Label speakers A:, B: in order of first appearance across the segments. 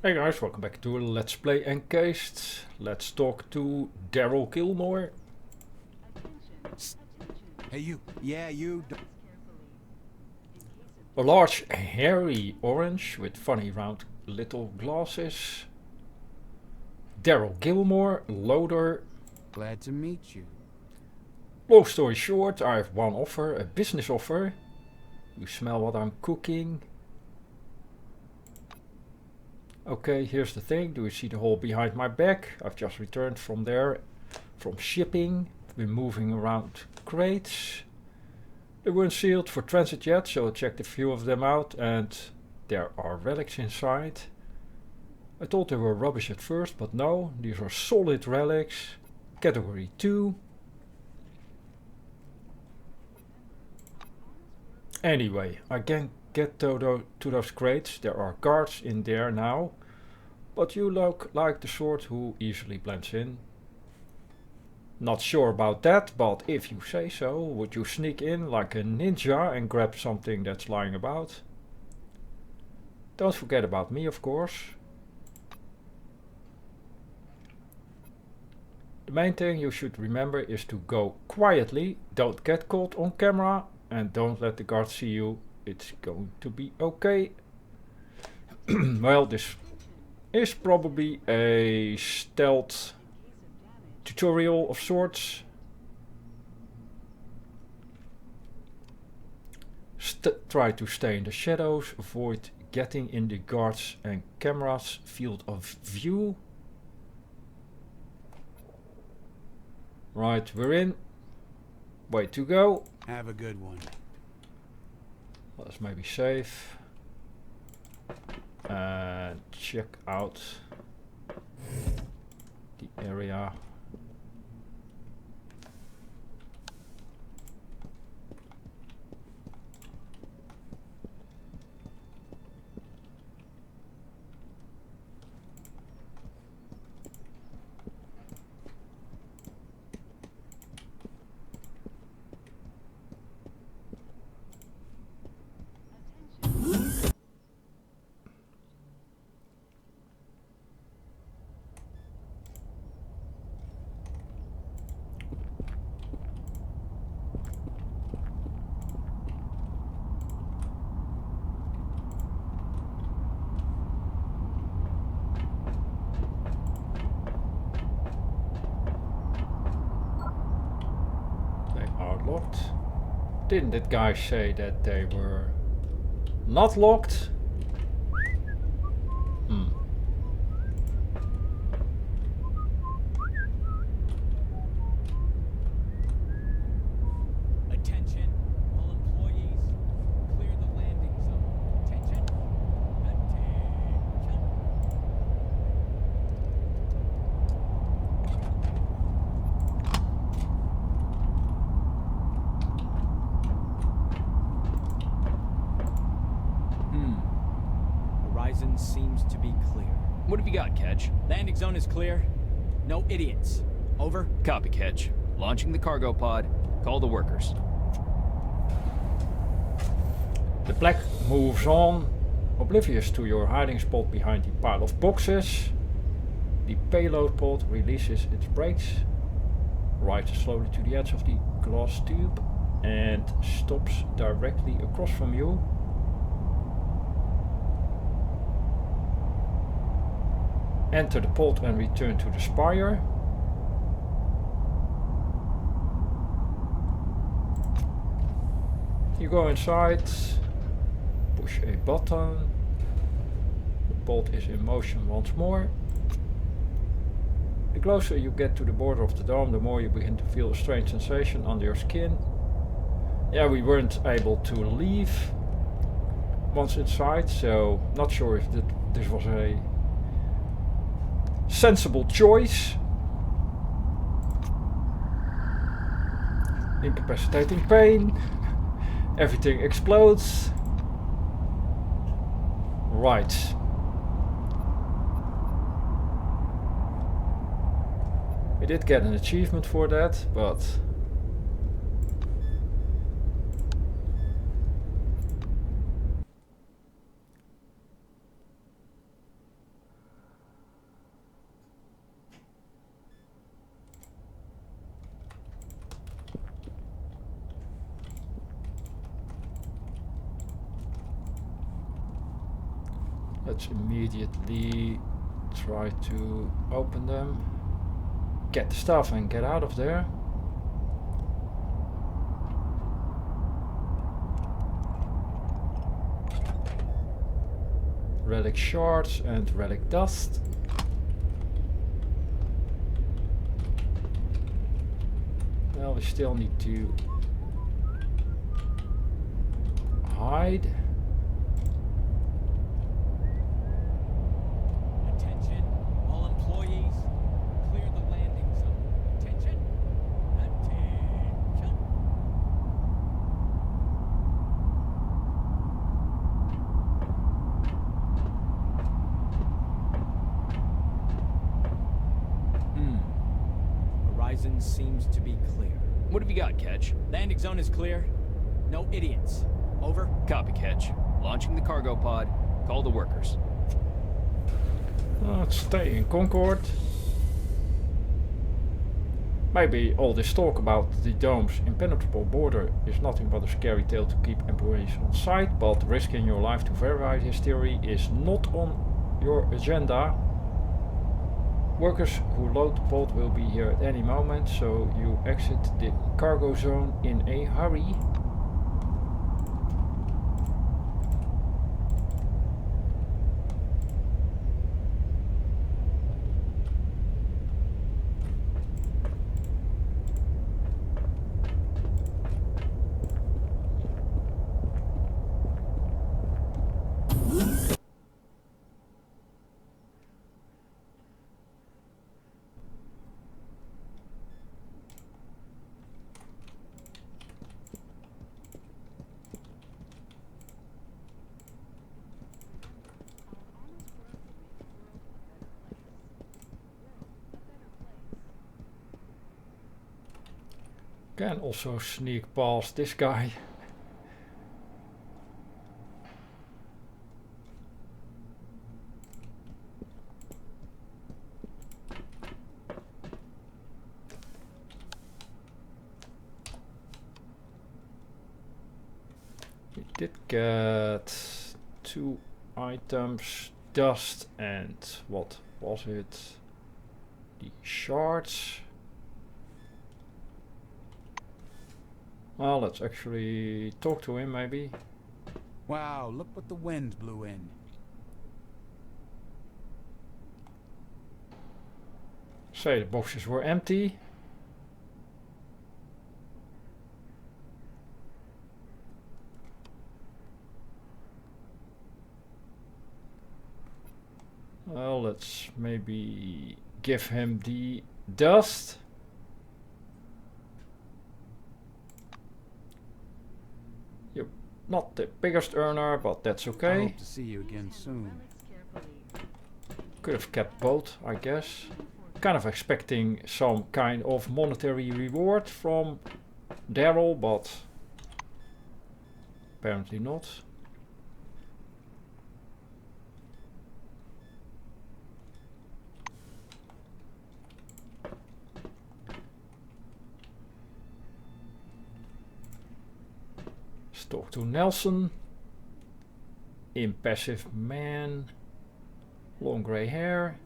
A: Hey guys, welcome back to Let's Play Encased. Let's talk to Daryl Gilmore.
B: Hey you. Yeah, you.
A: A large hairy orange with funny round little glasses. Daryl Gilmore, loader.
B: Glad to meet you.
A: Long story short, I have one offer, a business offer. You smell what I'm cooking. Okay, here's the thing. Do you see the hole behind my back? I've just returned from there, from shipping. Been moving around crates. They weren't sealed for transit yet, so I checked a few of them out and there are relics inside. I thought they were rubbish at first, but no, these are solid relics. Category 2. Anyway, I can get to those crates. There are guards in there now, but you look like the sort who easily blends in. Not sure about that, but if you say so, would you sneak in like a ninja and grab something that's lying about? Don't forget about me, of course. The main thing you should remember is to go quietly, don't get caught on camera, and don't let the guards see you. It's going to be okay. Well, this is probably a stealth tutorial of sorts. Try to stay in the shadows, avoid getting in the guards and cameras field of view. Right, we're in. Way to go.
B: Have a good one.
A: Let's maybe save and check out the area. Locked. Didn't that guy say that they were not locked?
C: Attention, all employees, clear the landing zone. Attention. Horizon seems to be clear.
D: What have you got, Kedge?
C: Landing zone is clear. No idiots. Over.
D: Copy, Kedge. Launching the cargo pod. Call the workers.
A: The black moves on, oblivious to your hiding spot behind the pile of boxes. The payload pod releases its brakes, rises slowly to the edge of the glass tube and stops directly across from you. Enter the pod and return to the spire. You go inside, push a button, the pod is in motion once more. The closer you get to the border of the dome, the more you begin to feel a strange sensation under your skin. Yeah, we weren't able to leave once inside, so not sure if this was a sensible choice. Incapacitating pain. Everything explodes. Right. We did get an achievement for that, but Let's immediately try to open them, get the stuff and get out of there. Relic shards and relic dust. Well, we still need to hide.
C: Attention, all employees. Clear the landing zone. Attention. Attention. Horizon seems to be clear.
D: What have you got, Ketch?
C: Landing zone is clear. No idiots. Over.
D: Copy, Ketch. Launching the cargo pod. Call the workers.
A: Let's stay in Concord. Maybe all this talk about the dome's impenetrable border is nothing but a scary tale to keep employees on site, but risking your life to verify his theory is not on your agenda. Workers who load the pod will be here at any moment, so you exit the cargo zone in a hurry. Can also sneak past this guy. We did get 2 items, dust and what was it? The shards. Well, let's actually talk to him maybe.
B: Wow, look what the wind blew in.
A: Say the boxes were empty. Well, let's maybe give him the dust. You're not the biggest earner, but that's
B: I
A: okay.
B: hope to see you again soon.
A: Could have kept both, I guess. Kind of expecting some kind of monetary reward from Daryl, but apparently not. Talk to Nelson. Impassive man. Long grey hair.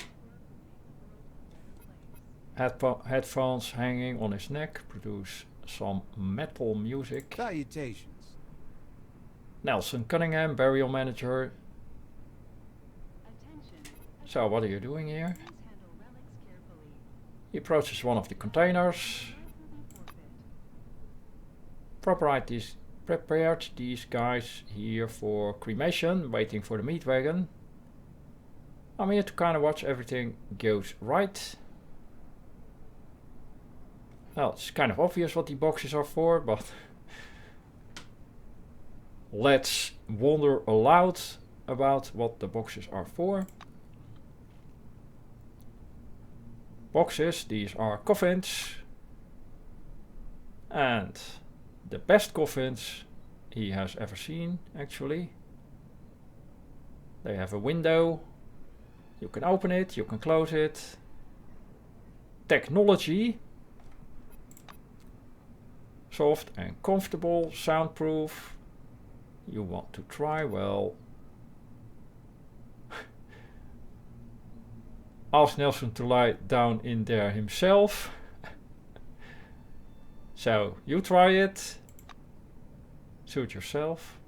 A: Headphones hanging on his neck. Produce some metal music.
B: Salutations.
A: Nelson Cunningham, burial manager. So what are you doing here? He approaches one of the containers. Prepared these guys here for cremation, waiting for the meat wagon. I'm here to kind of watch everything goes right. Well, it's kind of obvious what the boxes are for, but let's wonder aloud about what the boxes are for. Boxes, these are coffins. And the best coffins he has ever seen, actually. They have a window. You can open it, you can close it. Technology. Soft and comfortable, soundproof. You want to try? Well, Ask Nelson to lie down in there himself. So, you try it. Suit yourself.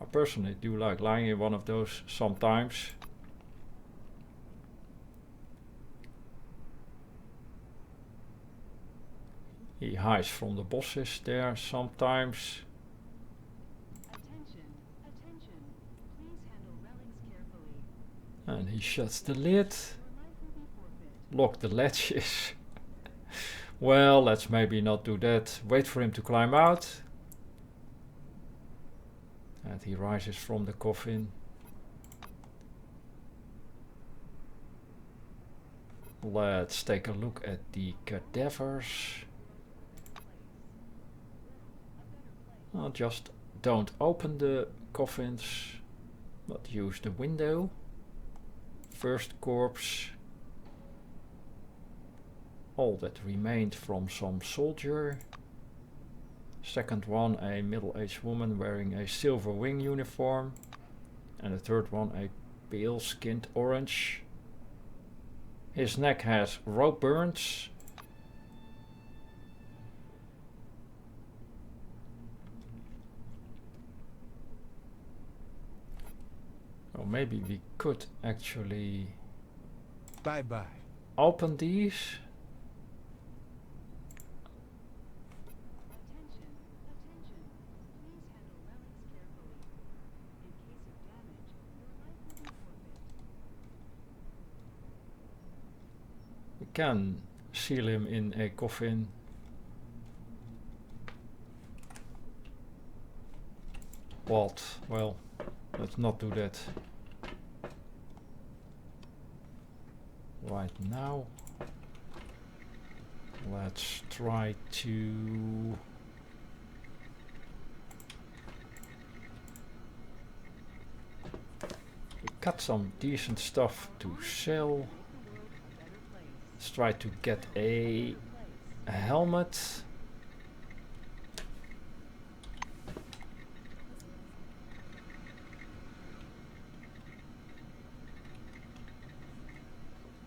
A: I personally do like lying in one of those sometimes. He hides from the bosses there sometimes.
E: Attention, attention. Please handle relics carefully.
A: And he shuts the lid.
E: Your life will be forfeit.
A: Lock the latches. Well, let's maybe not do that. Wait for him to climb out. And he rises from the coffin. Let's take a look at the cadavers. Just don't open the coffins, but use the window. First corpse. All that remained from some soldier. Second one, a middle-aged woman wearing a silver wing uniform. And the third one, a pale-skinned orange. His neck has rope burns. Or maybe we could actually
B: Bye-bye.
A: open these.
E: Attention, attention. Please handle relics carefully. In case of damage, your life will be forfeit.
A: We can seal him in a coffin. What? Well, let's not do that right now. Let's try to cut some decent stuff to sell. Let's try to get a helmet.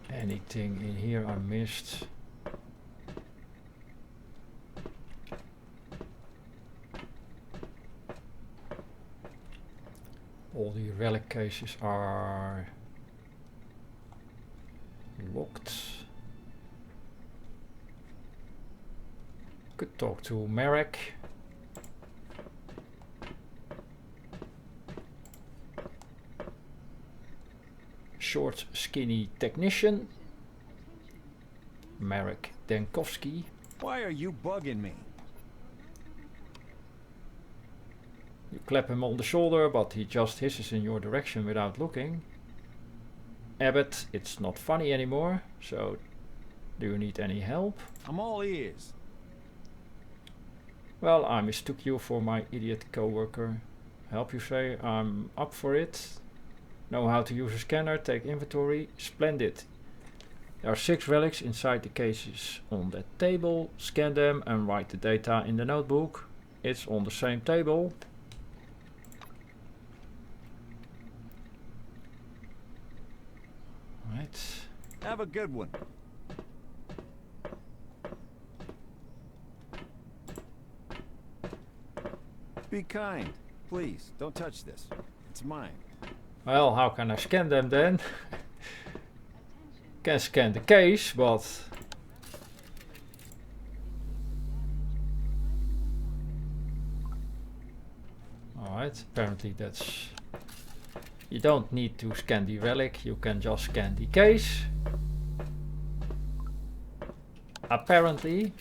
A: Anything in here I missed? All the relic cases are locked. Could talk to Merrick. Short, skinny technician. Marek Dankowski.
F: Why are you bugging me?
A: You clap him on the shoulder, but he just hisses in your direction without looking. Abbott, it's not funny anymore, so do you need any help?
F: I'm all ears.
A: Well, I mistook you for my idiot coworker. Help you say I'm up for it. Know how to use a scanner, take inventory. Splendid. There are 6 relics inside the cases on that table. Scan them and write the data in the notebook. It's on the same table. Right.
F: Have a good one. Be kind. Please, don't touch this. It's mine.
A: Well, how can I scan them then? Can scan the case, but alright, apparently that's... You don't need to scan the relic, you can just scan the case. Apparently.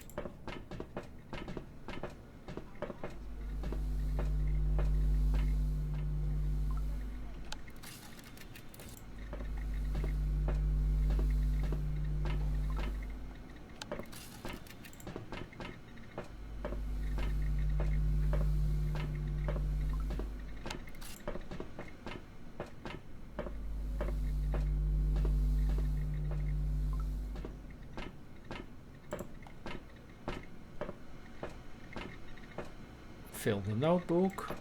A: Fill the notebook.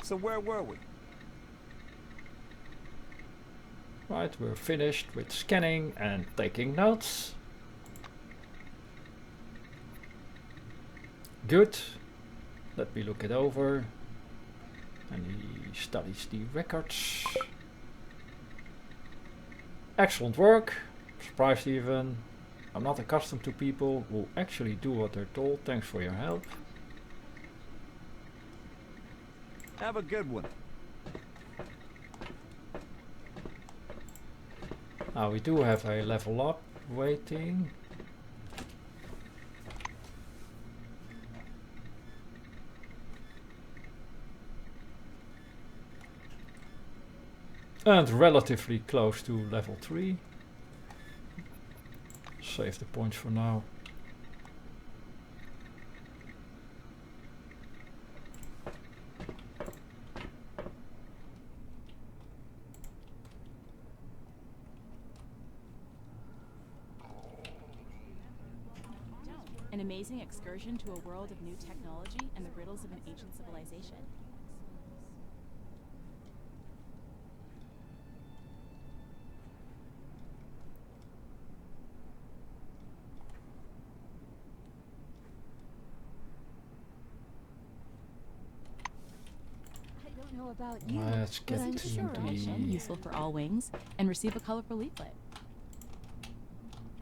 F: So where were we?
A: Right, we're finished with scanning and taking notes. Good. Let me look it over. And he studies the records. Excellent work. Surprised even. I'm not accustomed to people who actually do what they're told. Thanks for your help.
F: Have a good one.
A: Now we do have a level up waiting. And relatively close to level 3. Save the points for now.
G: An amazing excursion to a world of new technology and the riddles of an ancient civilization.
E: I don't know about you,
A: Let's
E: but
A: get
E: I'm
A: to
E: sure
G: Information useful for all wings, and receive a colorful leaflet.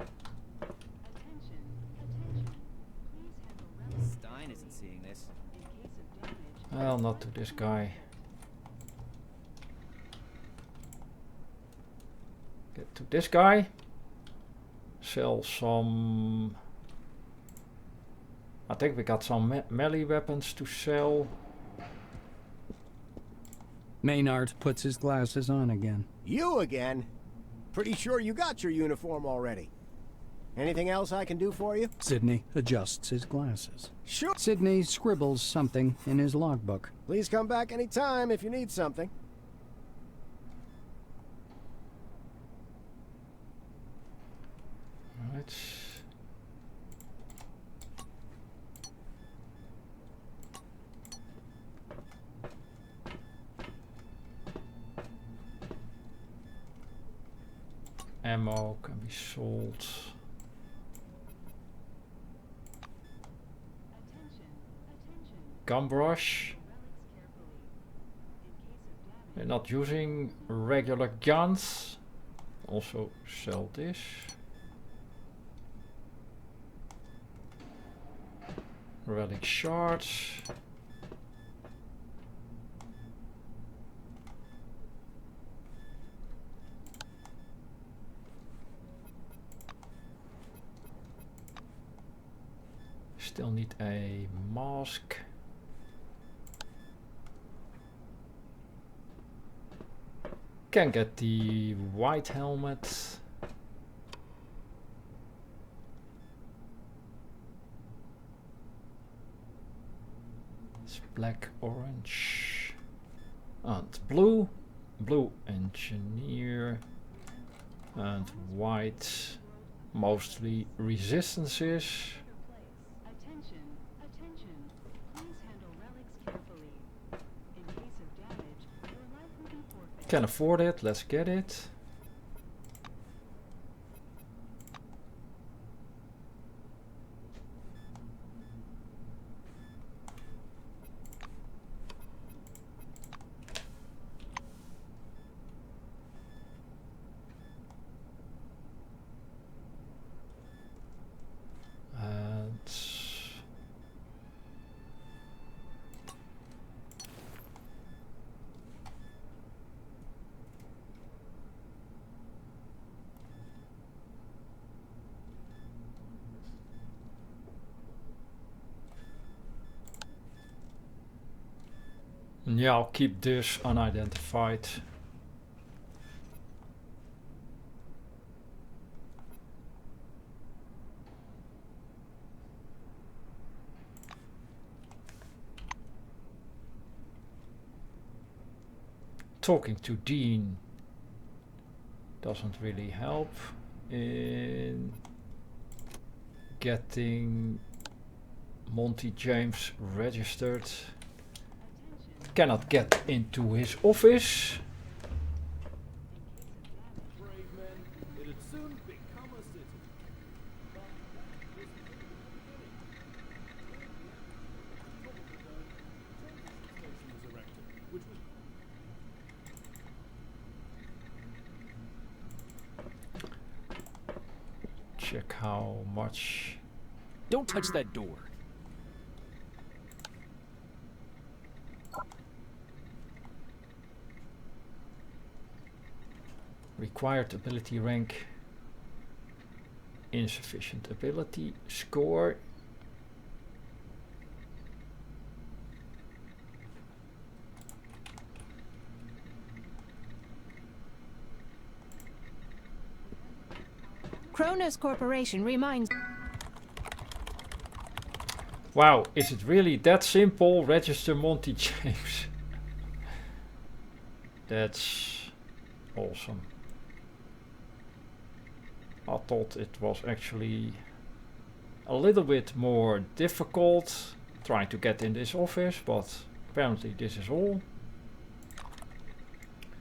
E: Attention, attention. Please handle relics
D: Stein isn't seeing this.
E: in case of damage.
A: Well, not to this guy. Get to this guy. Sell some. I think we got some melee weapons to sell.
H: Maynard puts his glasses on again.
I: You again? Pretty sure you got your uniform already. Anything else I can do for you?
H: Sidney adjusts his glasses.
I: Sure.
H: Sidney scribbles something in his logbook.
I: Please come back anytime if you need something.
A: Right. Ammo can be sold.
E: Attention, attention.
A: Gun brush.
E: Relics carefully. In case of damage.
A: They're not using regular guns. Also sell this. Relic shards. Still need a mask. Can get the white helmet. It's black, orange, and blue. Blue engineer and white mostly resistances.
E: Attention, attention. Please handle relics carefully. In case of damage, your life will be forfeited.
A: Can afford it, let's get it. And yeah, I'll keep this unidentified. Talking to Dean doesn't really help in getting Monty James registered.
E: Attention,
A: Cannot get into his office.
C: Brave men, it'd soon become a city.
A: Check how much.
D: Don't touch that door.
A: Required ability rank. Insufficient ability score.
J: Kronos Corporation reminds...
A: Wow, is it really that simple? Register Monty James. That's awesome. I thought it was actually a little bit more difficult trying to get in this office, but apparently this is all.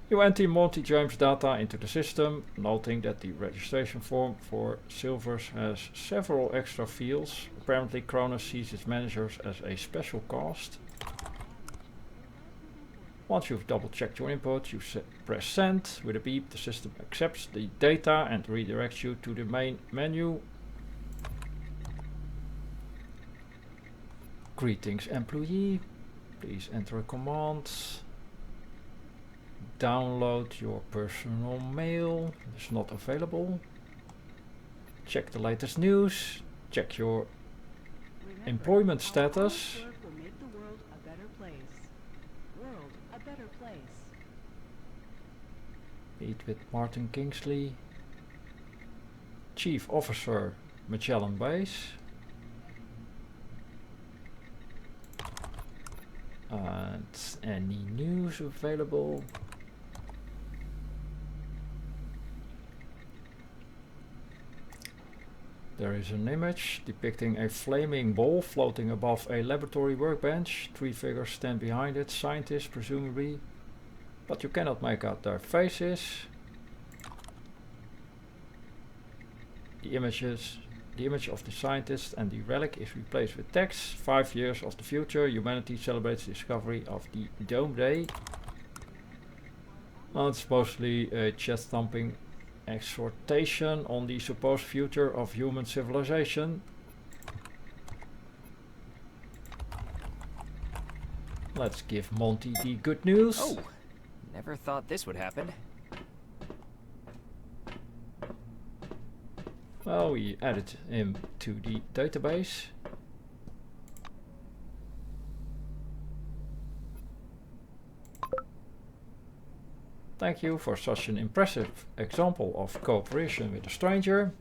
A: You enter Monty James data into the system, noting that the registration form for Silvers has several extra fields. Apparently Kronos sees its managers as a special cast. Once you've double checked your input, you press send. With a beep, the system accepts the data and redirects you to the main menu. Greetings employee, please enter a command. Download your personal mail. It's not available. Check the latest news. Check your employment status.
E: Will make the world a better place. World a better place.
A: Meet with Martin Kingsley. Chief Officer Magellan Base. And any news available? There is an image depicting a flaming ball floating above a laboratory workbench. 3 figures stand behind it, scientists presumably, but you cannot make out their faces. The image of the scientist and the relic is replaced with text. 5 years of the future, humanity celebrates the discovery of the Dome Day. Well, it's mostly a chest thumping exhortation on the supposed future of human civilization. Let's give Monty the good news.
D: Oh, never thought this would happen.
A: Well, we added him to the database. Thank you for such an impressive example of cooperation with a stranger.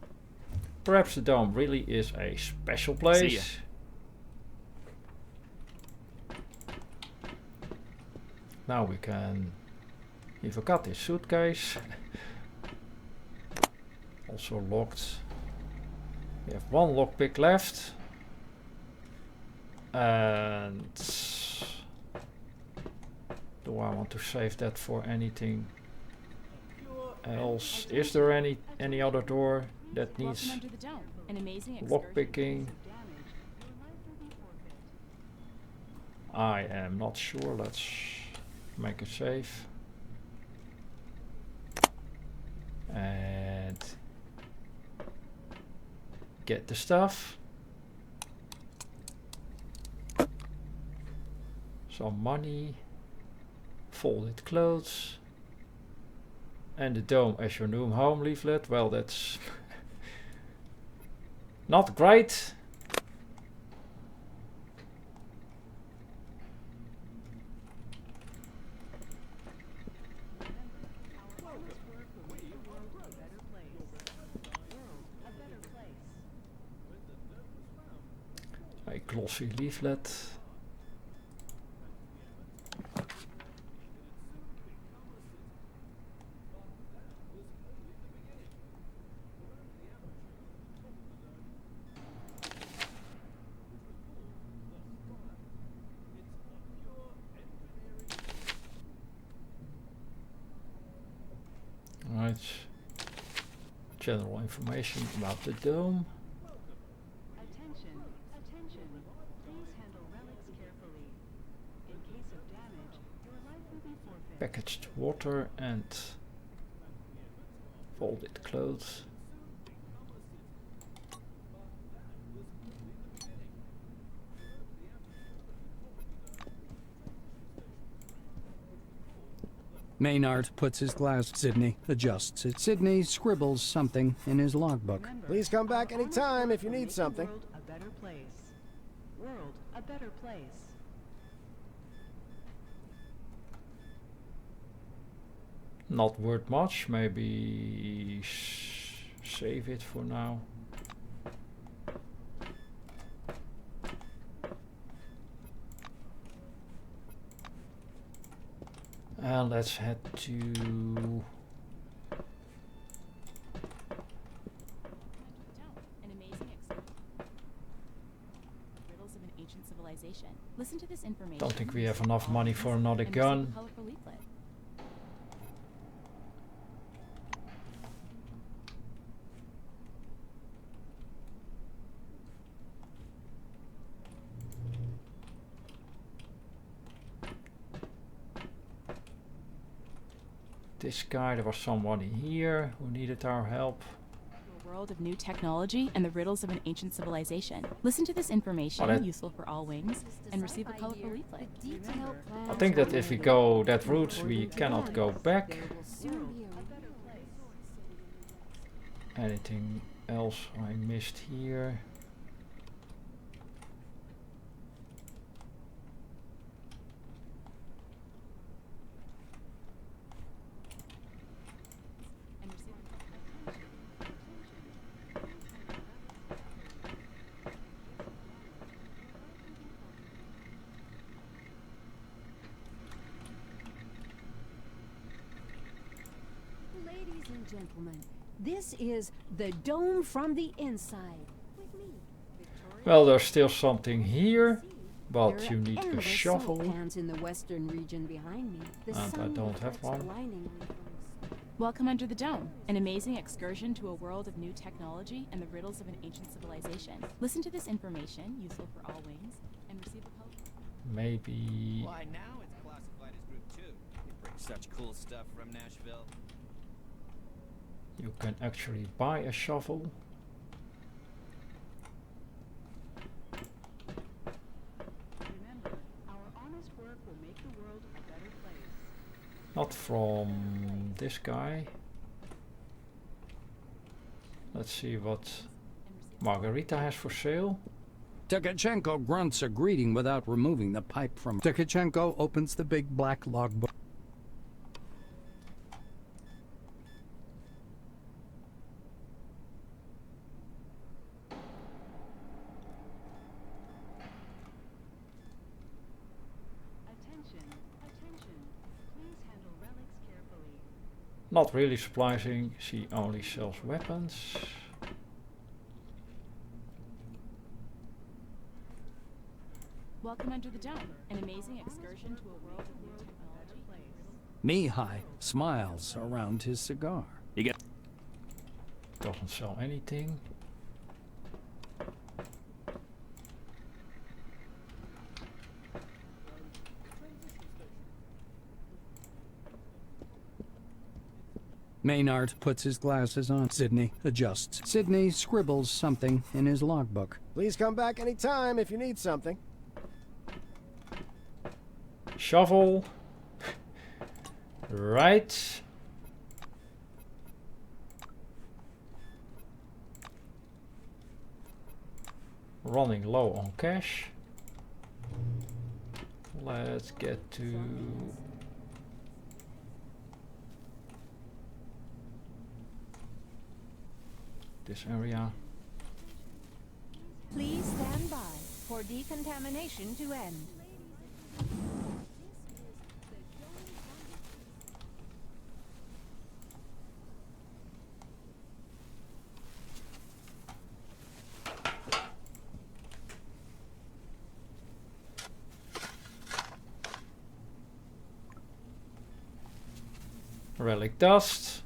A: Perhaps the dome really is a special place. Now we can... He forgot his suitcase. Also locked. We have 1 lockpick left. And... do I want to save that for anything else? Is there any other door that needs
G: Welcome under the dome. An amazing excursion.
A: lockpicking? I am not sure. Let's make a save. And get the stuff. Some money. Folded clothes. And the dome as your new home leaflet. Well, that's not great. A glossy leaflet. General information about the dome.
E: Attention, attention. Please handle relics carefully. In case of damage, your life will be forfeit.
A: Packaged water and folded clothes.
H: Maynard puts his glass. Sydney adjusts it. Sydney scribbles something in his logbook.
E: Remember,
I: Please come back
E: our honest
I: anytime
E: work
I: if you
E: will
I: need
E: make the
I: something.
E: World a better place. World a better place.
A: Not worth much, maybe save it for now. And let's head to
G: An amazing riddles of an ancient civilization. Listen to this information.
A: Don't think we have enough money for another
G: and receive
A: gun.
G: a colorful leaflet.
A: This guy, there was somebody here who needed our help.
G: A world of new technology and the riddles of an ancient civilization. Listen to this information,
A: Oh, that-
G: useful for all wings, and receive a colorful leaflet.
A: I think that if we go that route, we cannot go back. Anything else I missed here?
G: And receive
J: Ladies and gentlemen, this is the dome from the inside. With me, Victoria.
A: Well, there's still something here,
J: There
A: but
J: are
A: you need a
J: endless
A: shovel.
J: salt pans in the western region behind me. The
A: And I
J: sun
A: don't have
J: reflects
A: one.
J: blindingly from the
G: Welcome Under the Dome, an amazing excursion to a world of new technology and the riddles of an ancient civilization. Listen to this information, useful for all wings, and receive a color.
A: Maybe
D: Why now it's classified as Group 2. You bring such cool stuff from Nashville.
A: you can actually buy a shovel.
E: Remember, our honest work will make the world a better place.
A: Not from this guy. Let's see what Margarita has for sale.
H: Tkachenko grunts a greeting without removing the pipe from. Tkachenko opens the big black logbook.
E: Attention, attention. Please handle relics carefully.
A: Not really surprising, she only sells weapons.
G: Welcome Under the Dome, an amazing excursion to a world of new technology.
H: Mihai smiles around his cigar.
D: You get
A: Doesn't sell anything.
H: Maynard puts his glasses on. Sydney adjusts. Sydney scribbles something in his logbook.
I: Please come back anytime if you need something.
A: Shovel. Right. Running low on cash. Let's get to this area.
J: Please stand by for decontamination to end.
A: Relic dust.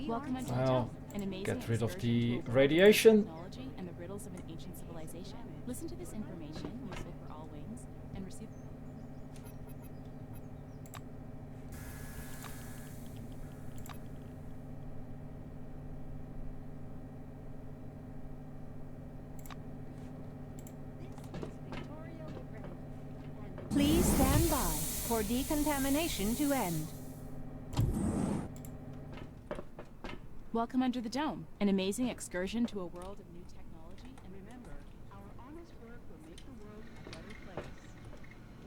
G: Welcome
J: are
G: to
A: Well,
G: an amazing
A: get rid of
G: excursion
A: the
G: to a world of
A: radiation.
G: technology and the riddles of an ancient civilization. Listen to this information, useful for all wings, and receive.
J: Please stand by for decontamination to end.
G: Welcome under the dome, an amazing excursion to a world of new technology and
E: Remember, our honest work will make the world a better place.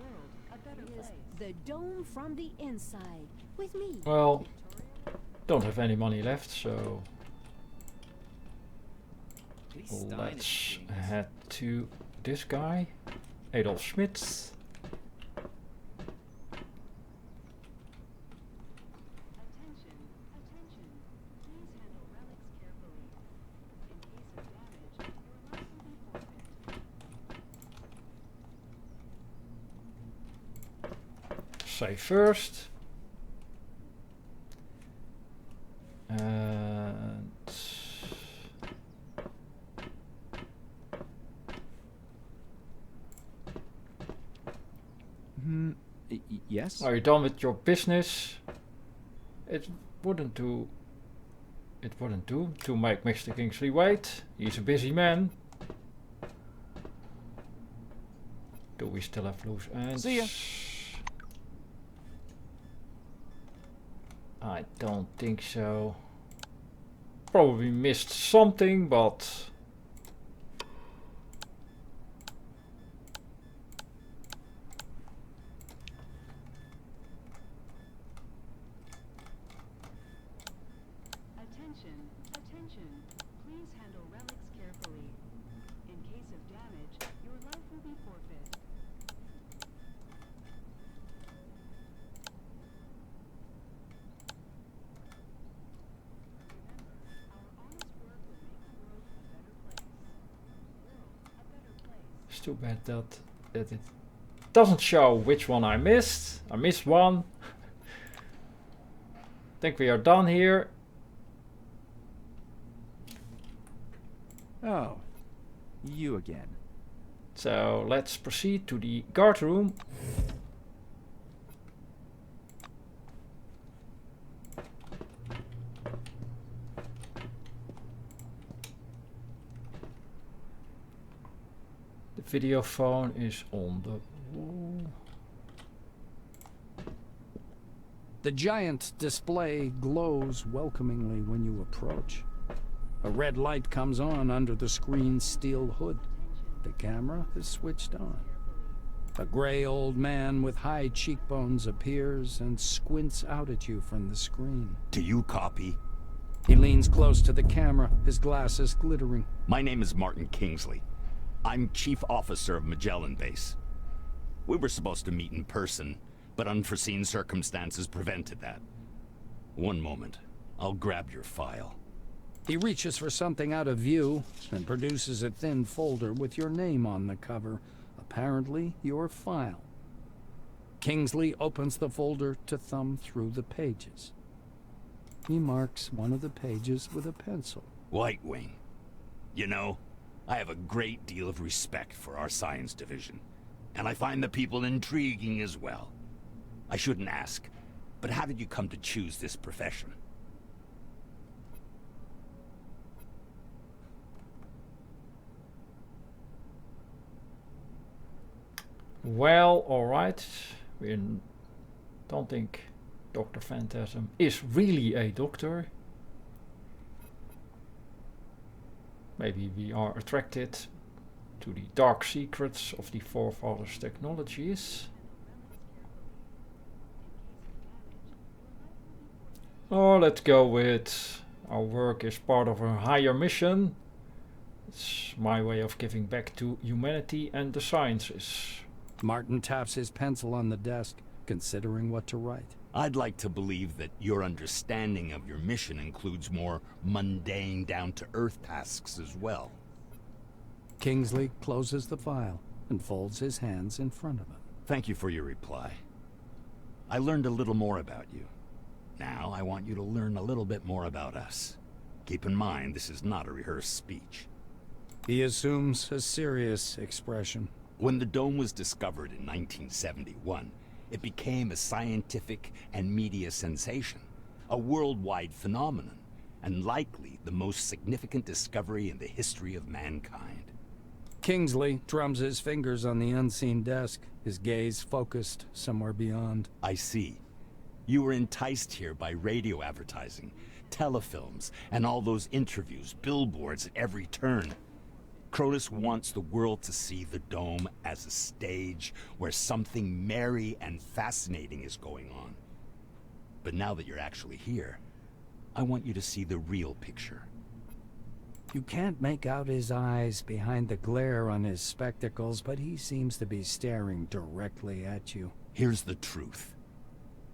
E: World, a better
J: Is
E: place.
J: the dome from the inside with me.
A: Well, don't have any money left, so
D: Pretty stylish
A: let's
D: things.
A: head to this guy, Adolf Schmitz.
E: Attention, attention. Please handle relics carefully. In case of damage, your life will be forfeit.
A: Save first. And
F: Yes?
A: are you done with your business? It wouldn't do. It wouldn't do to make Mr. Kingsley wait. He's a busy man. Do we still have loose ends?
F: See ya.
A: I don't think so. Probably missed something, but
E: Attention, attention. Please handle relics carefully. In case of damage, your life will be forfeit. Remember, our honest work will make the world a better place. World, a better place.
A: it's too bad that it doesn't show which one I missed. I missed one. Think we are done here.
F: Oh, you again.
A: So let's proceed to the guard room. The video phone is on the wall.
H: The giant display glows welcomingly when you approach. A red light comes on under the screen's steel hood. The camera is switched on. A gray old man with high cheekbones appears and squints out at you from the screen.
K: Do you copy?
H: He leans close to the camera, his glasses glittering.
K: My name is Martin Kingsley. I'm Chief Officer of Magellan Base. We were supposed to meet in person, but unforeseen circumstances prevented that. One moment. I'll grab your file.
H: He reaches for something out of view and produces a thin folder with your name on the cover, apparently your file. Kingsley opens the folder to thumb through the pages. He marks one of the pages with a pencil.
K: White Wing. You know, I have a great deal of respect for our science division, and I find the people intriguing as well. I shouldn't ask, but how did you come to choose this profession?
A: Well, alright. We don't think Dr. Phantasm is really a doctor. Maybe we are attracted to the dark secrets of the forefathers' technologies. Or let's go with our work is part of a higher mission. It's my way of giving back to humanity and the sciences.
H: Martin taps his pencil on the desk, considering what to write.
K: I'd like to believe that your understanding of your mission includes more mundane, down-to-earth tasks as well.
H: Kingsley closes the file and folds his hands in front of him.
K: Thank you for your reply. I learned a little more about you. Now, I want you to learn a little bit more about us. Keep in mind, this is not a rehearsed speech.
H: He assumes a serious expression.
K: When the dome was discovered in 1971, it became a scientific and media sensation, a worldwide phenomenon, and likely the most significant discovery in the history of mankind.
H: Kingsley drums his fingers on the unseen desk, his gaze focused somewhere beyond.
K: I see. You were enticed here by radio advertising, telefilms, and all those interviews, billboards at every turn. Cronus wants the world to see the dome as a stage where something merry and fascinating is going on. But now that you're actually here, I want you to see the real picture.
H: You can't make out his eyes behind the glare on his spectacles, but he seems to be staring directly at you.
K: Here's the truth.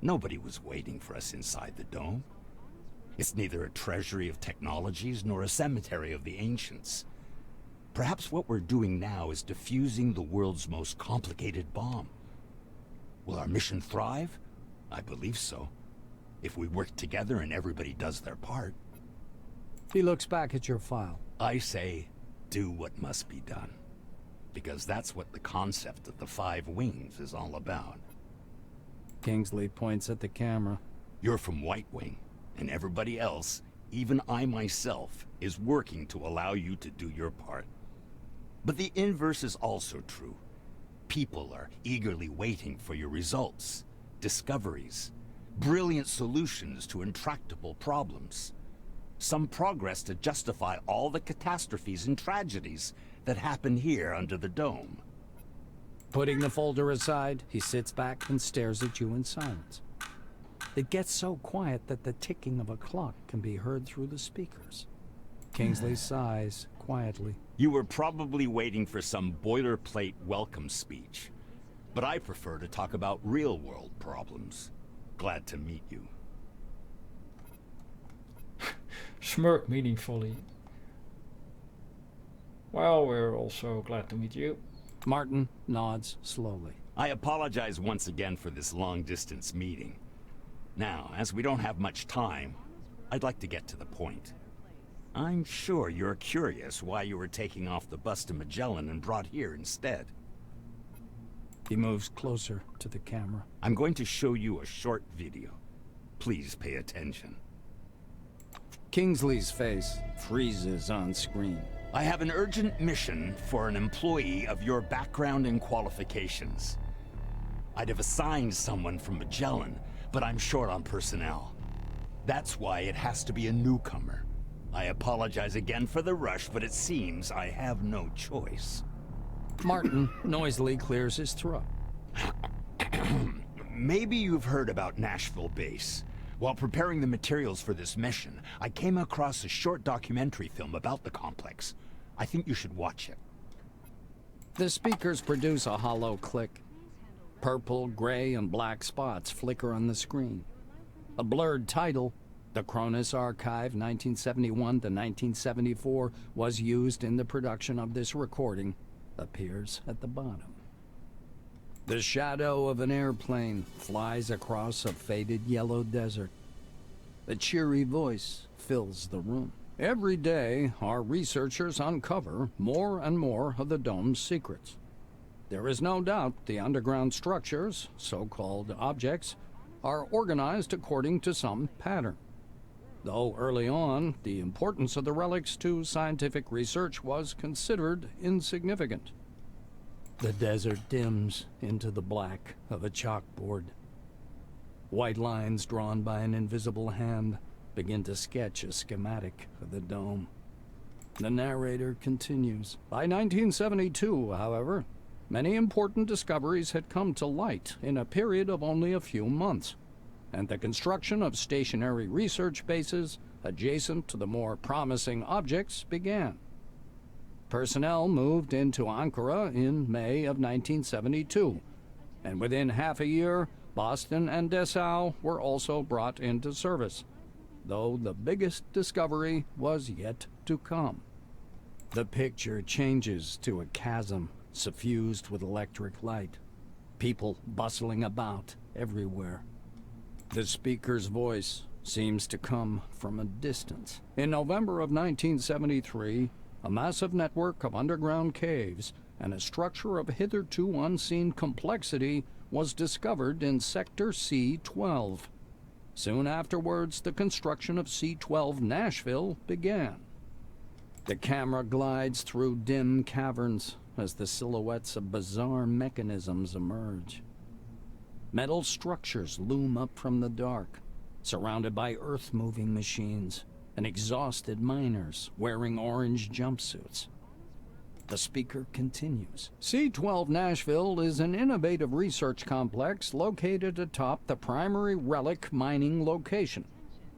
K: Nobody was waiting for us inside the dome. It's neither a treasury of technologies nor a cemetery of the ancients. Perhaps what we're doing now is defusing the world's most complicated bomb. Will our mission thrive? I believe so. If we work together and everybody does their part.
H: He looks back at your file.
K: I say, do what must be done. Because that's what the concept of the 5 wings is all about.
H: Kingsley points at the camera.
K: You're from White Wing, and everybody else, even I myself, is working to allow you to do your part. But the inverse is also true. People are eagerly waiting for your results, discoveries, brilliant solutions to intractable problems. Some progress to justify all the catastrophes and tragedies that happen here under the dome.
H: Putting the folder aside, he sits back and stares at you in silence. It gets so quiet that the ticking of a clock can be heard through the speakers. Kingsley sighs quietly.
K: You were probably waiting for some boilerplate welcome speech, but I prefer to talk about real-world problems. Glad to meet you.
A: Smirk meaningfully. Well, we're also glad to meet you.
H: Martin nods slowly.
K: I apologize once again for this long-distance meeting. Now, as we don't have much time, I'd like to get to the point. I'm sure you're curious why you were taking off the bus to Magellan and brought here instead.
H: He moves closer to the camera.
K: I'm going to show you a short video. Please pay attention.
H: Kingsley's face freezes on screen.
K: I have an urgent mission for an employee of your background and qualifications. I'd have assigned someone from Magellan, but I'm short on personnel. That's why it has to be a newcomer. I apologize again for the rush, but it seems I have no choice.
H: Martin noisily clears his throat.
K: Maybe you've heard about Nashville Base. While preparing the materials for this mission, I came across a short documentary film about the complex. I think you should watch it.
H: The speakers produce a hollow click. Purple, gray, and black spots flicker on the screen. A blurred title, The Cronus Archive 1971 to 1974, was used in the production of this recording, appears at the bottom. The shadow of an airplane flies across a faded yellow desert. A cheery voice fills the room. Every day, our researchers uncover more and more of the dome's secrets. There is no doubt the underground structures, so-called objects, are organized according to some pattern. Though early on, the importance of the relics to scientific research was considered insignificant. The desert dims into the black of a chalkboard. White lines drawn by an invisible hand begin to sketch a schematic of the dome. The narrator continues. By 1972, however, many important discoveries had come to light in a period of only a few months, and the construction of stationary research bases adjacent to the more promising objects began. Personnel moved into Ankara in May of 1972, and within half a year, Boston and Dessau were also brought into service, though the biggest discovery was yet to come. The picture changes to a chasm suffused with electric light, people bustling about everywhere. The speaker's voice seems to come from a distance. In November of 1973, a massive network of underground caves and a structure of hitherto unseen complexity was discovered in Sector C-12. Soon afterwards, the construction of C-12 Nashville began. The camera glides through dim caverns as the silhouettes of bizarre mechanisms emerge. Metal structures loom up from the dark, surrounded by earth-moving machines and exhausted miners wearing orange jumpsuits. The speaker continues. C-12 Nashville is an innovative research complex located atop the primary relic mining location.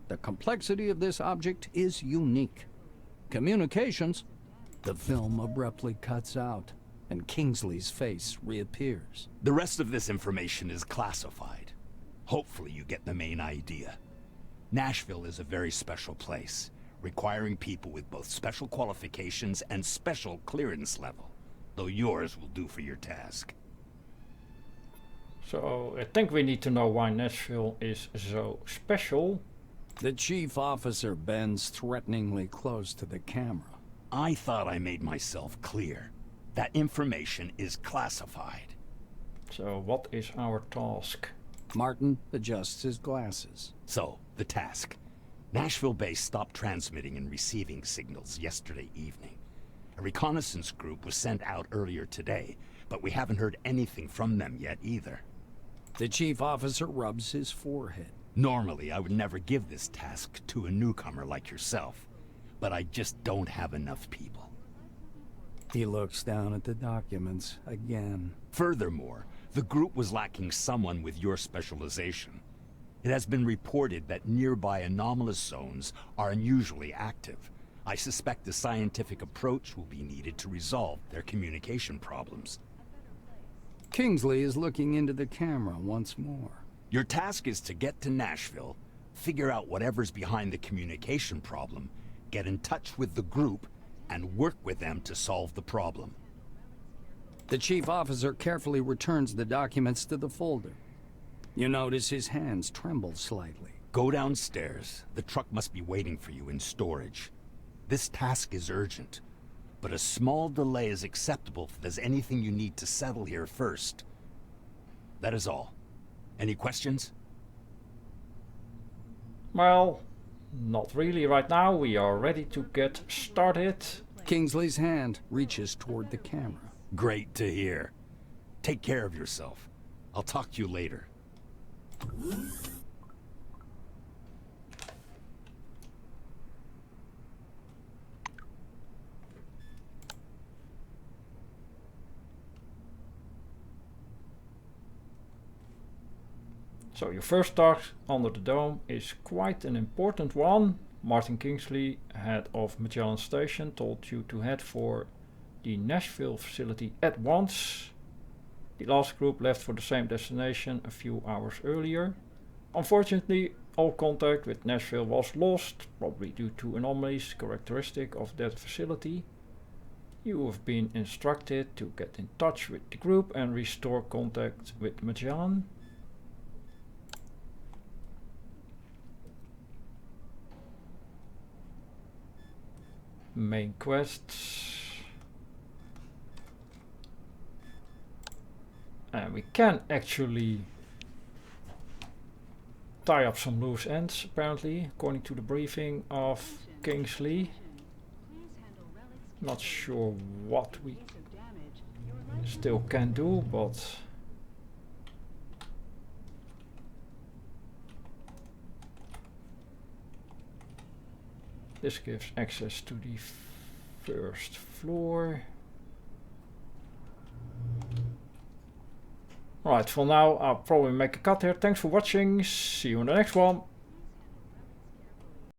H: The complexity of this object is unique. Communications. The film abruptly cuts out, and Kingsley's face reappears.
K: The rest of this information is classified. Hopefully you get the main idea. Nashville is a very special place, requiring people with both special qualifications and special clearance level, though yours will do for your task.
A: So I think we need to know why Nashville is so special.
H: The chief officer bends threateningly close to the camera.
K: I thought I made myself clear. That information is classified.
A: So what is our task?
H: Martin adjusts his glasses.
K: So, the task. Nashville base stopped transmitting and receiving signals yesterday evening. A reconnaissance group was sent out earlier today, but we haven't heard anything from them yet either.
H: The chief officer rubs his forehead.
K: Normally, I would never give this task to a newcomer like yourself, but I just don't have enough people.
H: He looks down at the documents again.
K: Furthermore, the group was lacking someone with your specialization. It has been reported that nearby anomalous zones are unusually active. I suspect a scientific approach will be needed to resolve their communication problems.
H: Kingsley is looking into the camera once more.
K: Your task is to get to Nashville, figure out whatever's behind the communication problem, get in touch with the group, and work with them to solve the problem.
H: The chief officer carefully returns the documents to the folder. You notice his hands tremble slightly.
K: Go downstairs. The truck must be waiting for you in storage. This task is urgent, but a small delay is acceptable if there's anything you need to settle here first. That is all. Any questions?
A: Well, not really right now. We are ready to get started.
H: Kingsley's hand reaches toward the camera.
K: Great to hear. Take care of yourself. I'll talk to you later.
A: So your first task under the dome is quite an important one. Martin Kingsley, head of Magellan Station, told you to head for the Nashville facility at once. The last group left for the same destination a few hours earlier. Unfortunately, all contact with Nashville was lost, probably due to anomalies characteristic of that facility. You have been instructed to get in touch with the group and restore contact with Magellan. Main quests. And we can actually tie up some loose ends, apparently, according to the briefing of Kingsley. Not sure what we still can do, but this gives access to the first floor. Alright, for now I'll probably make a cut here. Thanks for watching. See you in the next one.